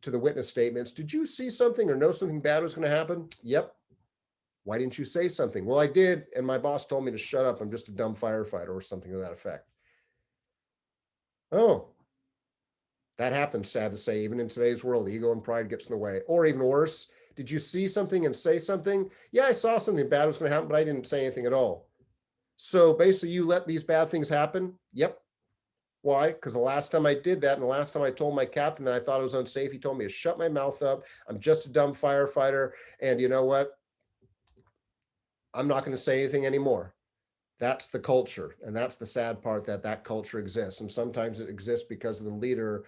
Speaker 1: to the witness statements, did you see something or know something bad was going to happen? Yep. Why didn't you say something? Well, I did, and my boss told me to shut up. I'm just a dumb firefighter, or something to that effect. Oh, that happens, sad to say, even in today's world. Ego and pride gets in the way. Or even worse, did you see something and say something? Yeah, I saw something bad was going to happen, but I didn't say anything at all. So basically, you let these bad things happen? Yep. Why? Because the last time I did that, and the last time I told my captain that I thought it was unsafe, he told me to shut my mouth up. I'm just a dumb firefighter. And you know what? I'm not going to say anything anymore. That's the culture. And that's the sad part, that that culture exists. And sometimes it exists because of the leader,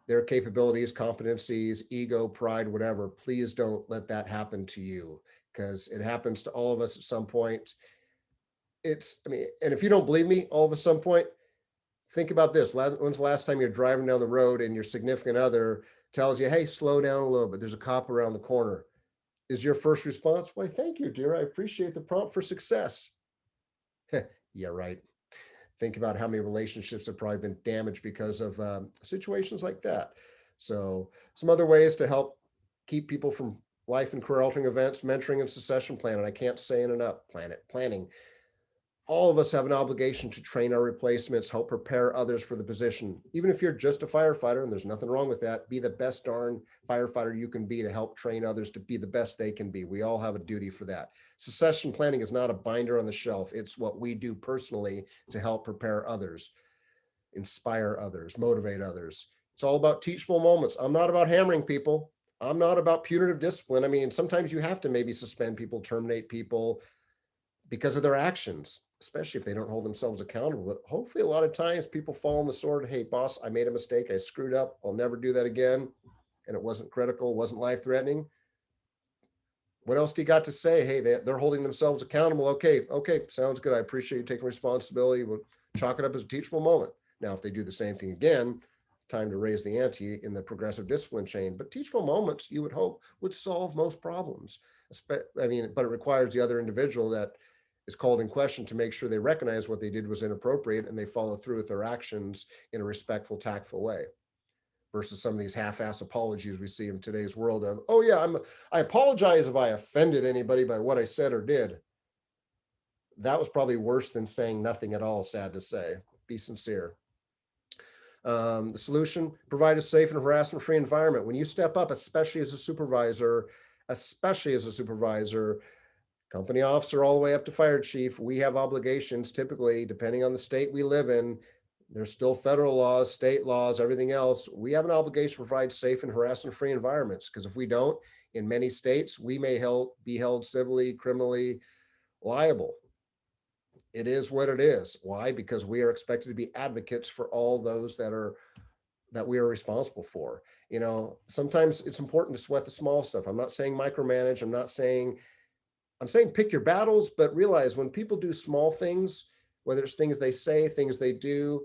Speaker 1: their capabilities, competencies, ego, pride, whatever. Please don't let that happen to you, because it happens to all of us at some point. And if you don't believe me, all of us at some point, think about this. When's the last time you're driving down the road and your significant other tells you, hey, slow down a little bit. There's a cop around the corner. Is your first response, why, thank you, dear. I appreciate the prompt for success. Yeah, right. Think about how many relationships have probably been damaged because of situations like that. So some other ways to help keep people from life and career altering events, mentoring and succession planning. I can't say it enough. Planning. All of us have an obligation to train our replacements, help prepare others for the position. Even if you're just a firefighter, and there's nothing wrong with that, be the best darn firefighter you can be to help train others to be the best they can be. We all have a duty for that. Succession planning is not a binder on the shelf. It's what we do personally to help prepare others, inspire others, motivate others. It's all about teachable moments. I'm not about hammering people. I'm not about punitive discipline. I mean, sometimes you have to maybe suspend people, terminate people, because of their actions, especially if they don't hold themselves accountable. But hopefully a lot of times people fall on the sword. Hey, boss, I made a mistake. I screwed up. I'll never do that again. And it wasn't critical, wasn't life-threatening. What else do you got to say? Hey, they're holding themselves accountable. Okay, sounds good. I appreciate you taking responsibility. We'll chalk it up as a teachable moment. Now, if they do the same thing again, time to raise the ante in the progressive discipline chain. But teachable moments, you would hope, would solve most problems. But it requires the other individual that is called in question to make sure they recognize what they did was inappropriate and they follow through with their actions in a respectful, tactful way, versus some of these half-ass apologies we see in today's world of, oh yeah, I apologize if I offended anybody by what I said or did. That was probably worse than saying nothing at all, sad to say. Be sincere. The solution, provide a safe and harassment-free environment. When you step up, especially as a supervisor, company officer all the way up to fire chief, we have obligations typically, depending on the state we live in. There's still federal laws, state laws, everything else. We have an obligation to provide safe and harassment-free environments, because if we don't, in many states, we may be held civilly, criminally liable. It is what it is. Why? Because we are expected to be advocates for all those that we are responsible for. Sometimes it's important to sweat the small stuff. I'm not saying micromanage. I'm saying pick your battles, but realize when people do small things, whether it's things they say, things they do,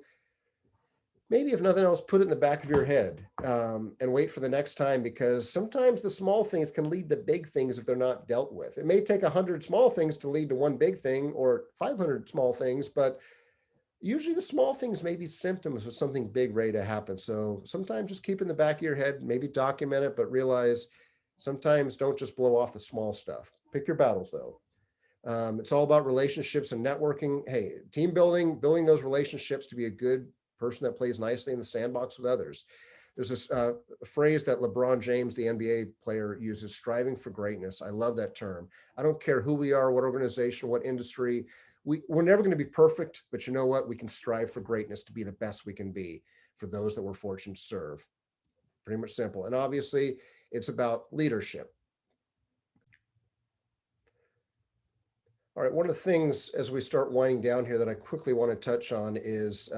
Speaker 1: maybe if nothing else, put it in the back of your head and wait for the next time, because sometimes the small things can lead to big things if they're not dealt with. It may take 100 small things to lead to one big thing, or 500 small things, but Usually the small things may be symptoms of something big ready to happen. So sometimes just keep in the back of your head, maybe document it, but realize sometimes don't just blow off the small stuff. Pick your battles though. It's all about relationships and networking. Hey, team building, building those relationships to be a good person that plays nicely in the sandbox with others. There's this phrase that LeBron James, the NBA player, uses, striving for greatness. I love that term. I don't care who we are, what organization, what industry. We're never going to be perfect, but you know what? We can strive for greatness to be the best we can be for those that we're fortunate to serve. Pretty much simple. And obviously, it's about leadership. All right, one of the things as we start winding down here that I quickly want to touch on is,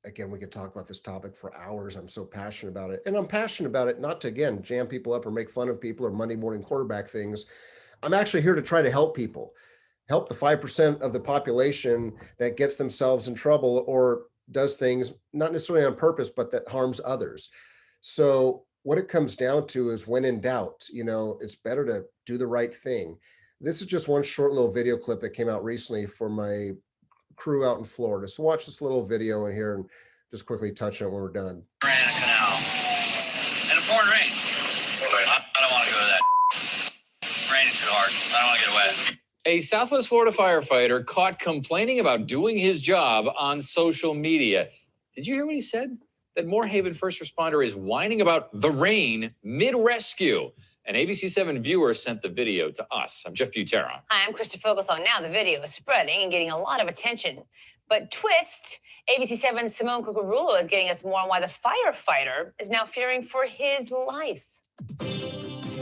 Speaker 1: again, we could talk about this topic for hours. I'm so passionate about it. And I'm passionate about it not to, again, jam people up or make fun of people or Monday morning quarterback things. I'm actually here to try to help people, help the 5% of the population that gets themselves in trouble or does things not necessarily on purpose, but that harms others. So what it comes down to is when in doubt, it's better to do the right thing. This is just one short little video clip that came out recently for my crew out in Florida. So watch this little video in here and just quickly touch on it when we're done.
Speaker 2: Ran a canal in a pouring rain. I don't want to go to that. It's raining too hard. I don't want to get wet.
Speaker 3: A Southwest Florida firefighter caught complaining about doing his job on social media. Did you hear what he said? That Moorhaven first responder is whining about the rain mid-rescue. An ABC7 viewer sent the video to us. I'm Jeff Butera.
Speaker 4: Hi, I'm Krista Fogelsong. Now the video is spreading and getting a lot of attention. But twist, ABC7's Simone Cucurullo is getting us more on why the firefighter is now fearing for his life.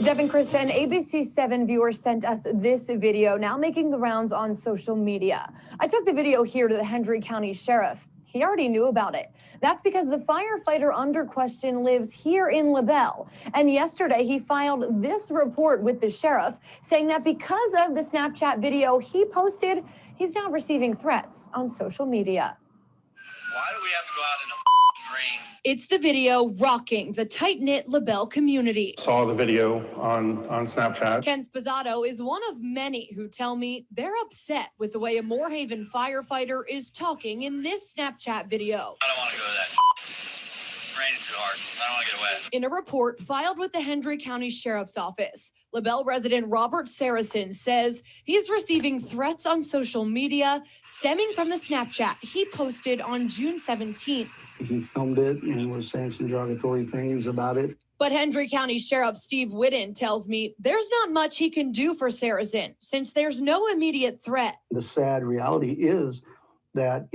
Speaker 5: Jeff and Krista, an ABC7 viewer sent us this video, now making the rounds on social media. I took the video here to the Hendry County Sheriff. He already knew about it. That's because the firefighter under question lives here in LaBelle. And yesterday he filed this report with the sheriff saying that because of the Snapchat video he posted, he's now receiving threats on social media.
Speaker 2: Why do we have to go out in the rain?
Speaker 5: It's the video rocking the tight-knit LaBelle community.
Speaker 6: Saw the video on Snapchat.
Speaker 5: Ken Spazzato is one of many who tell me they're upset with the way a Moorhaven firefighter is talking in this Snapchat video.
Speaker 2: I don't want to go to that. It's raining too hard. I don't want to get wet.
Speaker 5: In a report filed with the Hendry County Sheriff's Office, LaBelle resident Robert Saracen says he's receiving threats on social media stemming from the Snapchat he posted on June 17th.
Speaker 7: He filmed it and was saying some derogatory things about it.
Speaker 5: But Hendry County Sheriff Steve Whitten tells me there's not much he can do for Saracen since there's no immediate threat.
Speaker 7: The sad reality is that,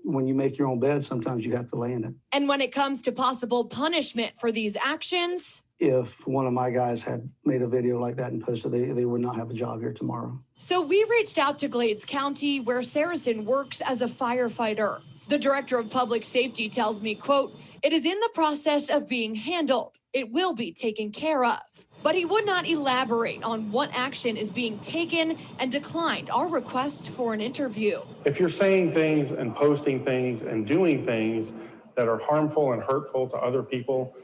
Speaker 7: when you make your own bed, sometimes you have to lay in it.
Speaker 5: And when it comes to possible punishment for these actions,
Speaker 7: if one of my guys had made a video like that and posted, they would not have a job here tomorrow.
Speaker 5: So we reached out to Glades County, where Saracen works as a firefighter. The director of public safety tells me, quote, "It is in the process of being handled. It will be taken care of." But he would not elaborate on what action is being taken and declined our request for an interview.
Speaker 6: If you're saying things and posting things and doing things that are harmful and hurtful to other people,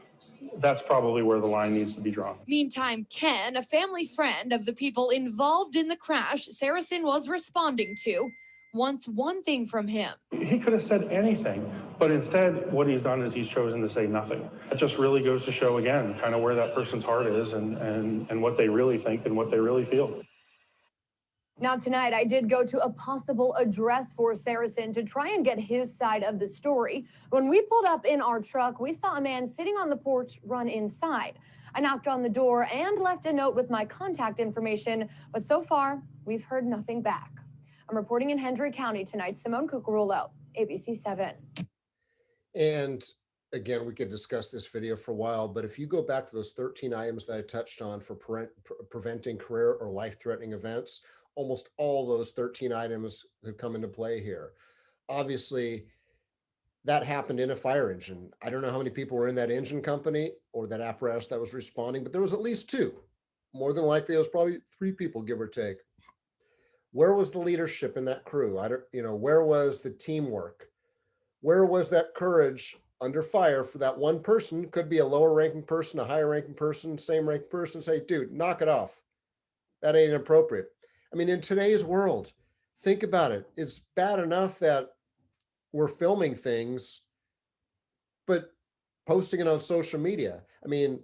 Speaker 6: that's probably where the line needs to be drawn.
Speaker 5: Meantime, Ken, a family friend of the people involved in the crash Saracen was responding to, wants one thing from him.
Speaker 6: He could have said anything, but instead what he's done is he's chosen to say nothing. It just really goes to show, again, kind of where that person's heart is and what they really think and what they really feel.
Speaker 5: Now tonight, I did go to a possible address for Saracen to try and get his side of the story. When we pulled up in our truck, we saw a man sitting on the porch run inside. I knocked on the door and left a note with my contact information, but so far, we've heard nothing back. I'm reporting in Hendry County tonight. Simone Cucurullo, ABC7.
Speaker 1: And again, we could discuss this video for a while, but if you go back to those 13 items that I touched on for preventing career or life-threatening events, almost all those 13 items have come into play here. Obviously, that happened in a fire engine. I don't know how many people were in that engine company or that apparatus that was responding, but there was at least two. More than likely, it was probably 3 people, give or take. Where was the leadership in that crew? Where was the teamwork? Where was that courage under fire for that one person? Could be a lower ranking person, a higher ranking person, same ranking person, say, dude, knock it off. That ain't appropriate. I mean, in today's world, think about it. It's bad enough that we're filming things, but posting it on social media. I mean,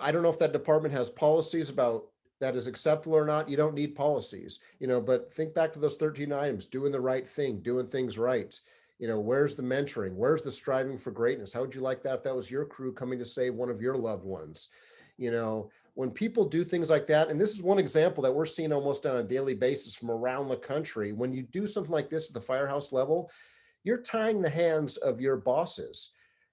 Speaker 1: I don't know if that department has policies about that is acceptable or not. You don't need policies, but think back to those 13 items, doing the right thing, doing things right. Where's the mentoring? Where's the striving for greatness? How would you like that if that was your crew coming to save one of your loved ones? When people do things like that, and this is one example that we're seeing almost on a daily basis from around the country, when you do something like this at the firehouse level, you're tying the hands of your bosses.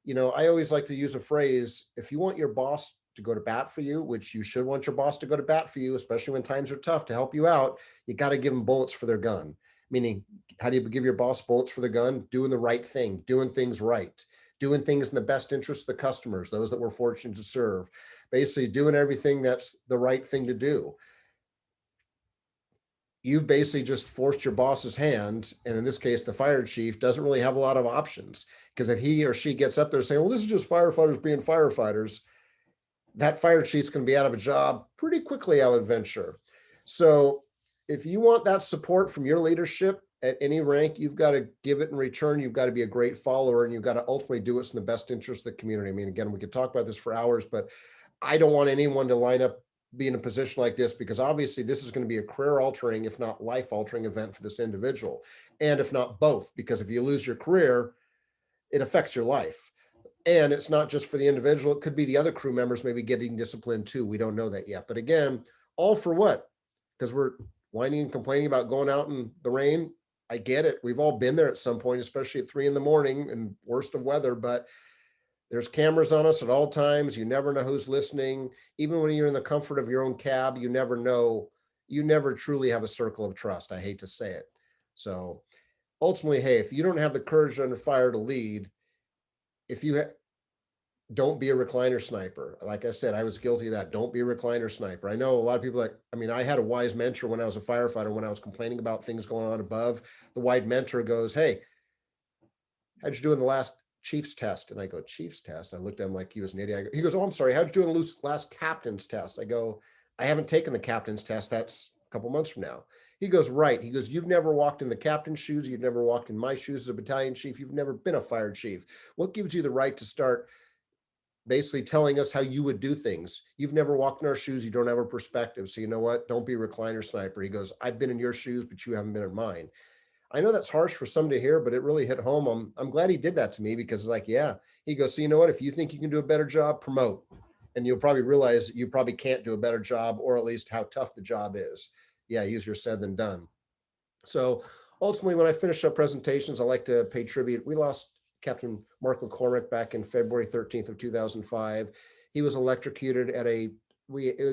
Speaker 1: I always like to use a phrase, if you want your boss to go to bat for you, which you should want your boss to go to bat for you, especially when times are tough to help you out, you got to give them bullets for their gun. Meaning, how do you give your boss bullets for the gun? Doing the right thing, doing things right, doing things in the best interest of the customers, those that we're fortunate to serve, basically doing everything that's the right thing to do. You've basically just forced your boss's hand, and in this case, the fire chief doesn't really have a lot of options, because if he or she gets up there saying, well, this is just firefighters being firefighters, that fire chief's going to be out of a job pretty quickly, I would venture. So if you want that support from your leadership at any rank, you've got to give it in return. You've got to be a great follower, and you've got to ultimately do what's in the best interest of the community. I mean, again, we could talk about this for hours, but I don't want anyone to line up, be in a position like this, because obviously this is going to be a career altering, if not life altering event for this individual. And if not both, because if you lose your career, it affects your life. And it's not just for the individual. It could be the other crew members maybe getting disciplined too. We don't know that yet. But again, all for what? Because we're whining and complaining about going out in the rain. I get it. We've all been there at some point, especially at 3 a.m. in worst of weather, but there's cameras on us at all times. You never know who's listening. Even when you're in the comfort of your own cab, you never know. You never truly have a circle of trust. I hate to say it. So ultimately, hey, if you don't have the courage under fire to lead, if you don't be a recliner sniper. Like I said, I was guilty of that. Don't be a recliner sniper. I know a lot of people I had a wise mentor when I was a firefighter. When I was complaining about things going on above, the wise mentor goes, hey, how'd you do in the last Chief's test? And I go, Chief's test? I looked at him like he was an idiot. He goes, oh, I'm sorry. How'd you do in the last captain's test? I go, I haven't taken the captain's test. That's a couple months from now. He goes, right. He goes, you've never walked in the captain's shoes. You've never walked in my shoes as a battalion chief. You've never been a fire chief. What gives you the right to start basically telling us how you would do things? You've never walked in our shoes. You don't have a perspective. So you know what? Don't be a recliner sniper. He goes, I've been in your shoes, but you haven't been in mine. I know that's harsh for some to hear, but it really hit home. I'm glad he did that to me, because it's like, yeah, he goes, so you know what? If you think you can do a better job, promote. And you'll probably realize you probably can't do a better job, or at least how tough the job is. Yeah, easier said than done. So ultimately, when I finish up presentations, I like to pay tribute. We lost Captain Mark McCormick back in February 13th of 2005. He was electrocuted at a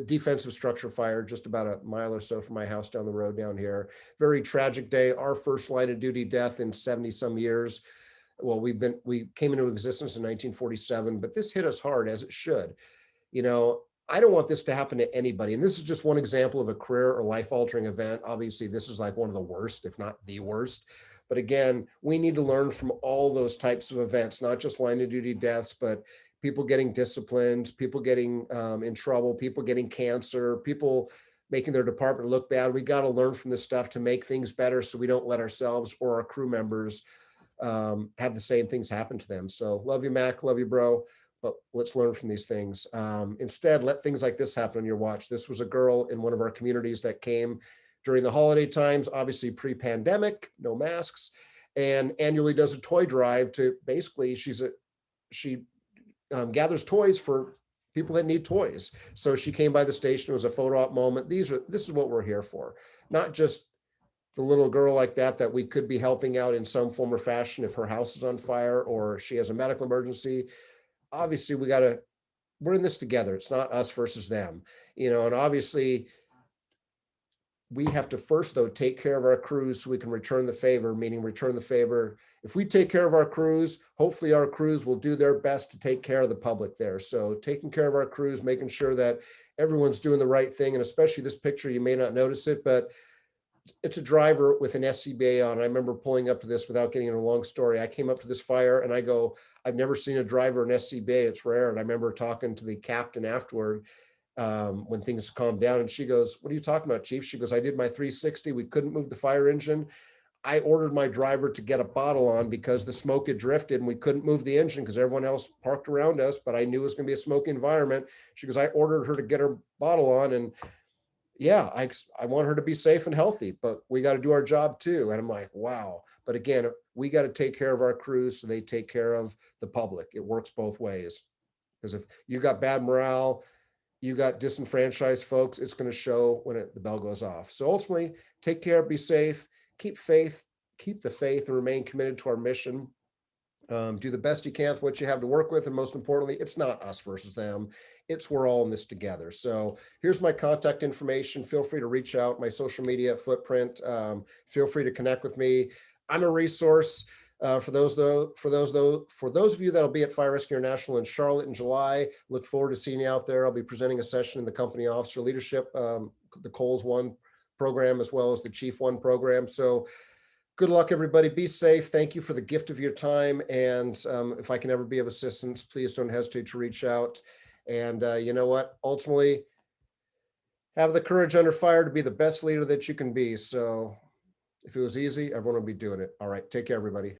Speaker 1: defensive structure fire just about a mile or so from my house down the road down here. Very tragic day. Our first line of duty death in 70 some years. Well, we came into existence in 1947, but this hit us hard, as it should. I don't want this to happen to anybody. And this is just one example of a career or life altering event. Obviously, this is like one of the worst, if not the worst. But again, we need to learn from all those types of events, not just line of duty deaths, but people getting disciplined, people getting in trouble, people getting cancer, people making their department look bad. We got to learn from this stuff to make things better, so we don't let ourselves or our crew members have the same things happen to them. So love you, Mac. Love you, bro. But let's learn from these things. Instead, let things like this happen on your watch. This was a girl in one of our communities that came during the holiday times, obviously pre-pandemic, no masks, and annually does a toy drive to basically, she gathers toys for people that need toys. So she came by the station. It was a photo op moment. This is what we're here for. Not just the little girl like that we could be helping out in some form or fashion if her house is on fire or she has a medical emergency. Obviously, we're in this together. It's not us versus them, and obviously we have to first, though, take care of our crews so we can return the favor, meaning return the favor. If we take care of our crews, hopefully our crews will do their best to take care of the public there. So taking care of our crews, making sure that everyone's doing the right thing. And especially this picture, you may not notice it, but it's a driver with an SCBA on. I remember pulling up to this without getting into a long story. I came up to this fire and I go, I've never seen a driver in SCBA. It's rare. And I remember talking to the captain afterward when things calmed down. And she goes, what are you talking about, Chief? She goes, I did my 360. We couldn't move the fire engine. I ordered my driver to get a bottle on because the smoke had drifted and we couldn't move the engine because everyone else parked around us, but I knew it was going to be a smoky environment. She goes, I ordered her to get her bottle on. And yeah, I want her to be safe and healthy, but we got to do our job too. And I'm like, wow. But again, we got to take care of our crews so they take care of the public. It works both ways. Because if you got bad morale, you got disenfranchised folks, it's going to show when the bell goes off. So ultimately, take care, be safe, keep the faith and remain committed to our mission. Do the best you can with what you have to work with. And most importantly, it's not us versus them. It's we're all in this together. So here's my contact information. Feel free to reach out, my social media footprint. Feel free to connect with me. I'm a resource. For those of you that'll be at Fire Rescue International in Charlotte in July, look forward to seeing you out there. I'll be presenting a session in the company officer leadership, the Coles One program, as well as the Chief One program. So good luck, everybody. Be safe. Thank you for the gift of your time. And if I can ever be of assistance, please don't hesitate to reach out. And you know what? Ultimately, have the courage under fire to be the best leader that you can be. So if it was easy, everyone would be doing it. All right. Take care, everybody.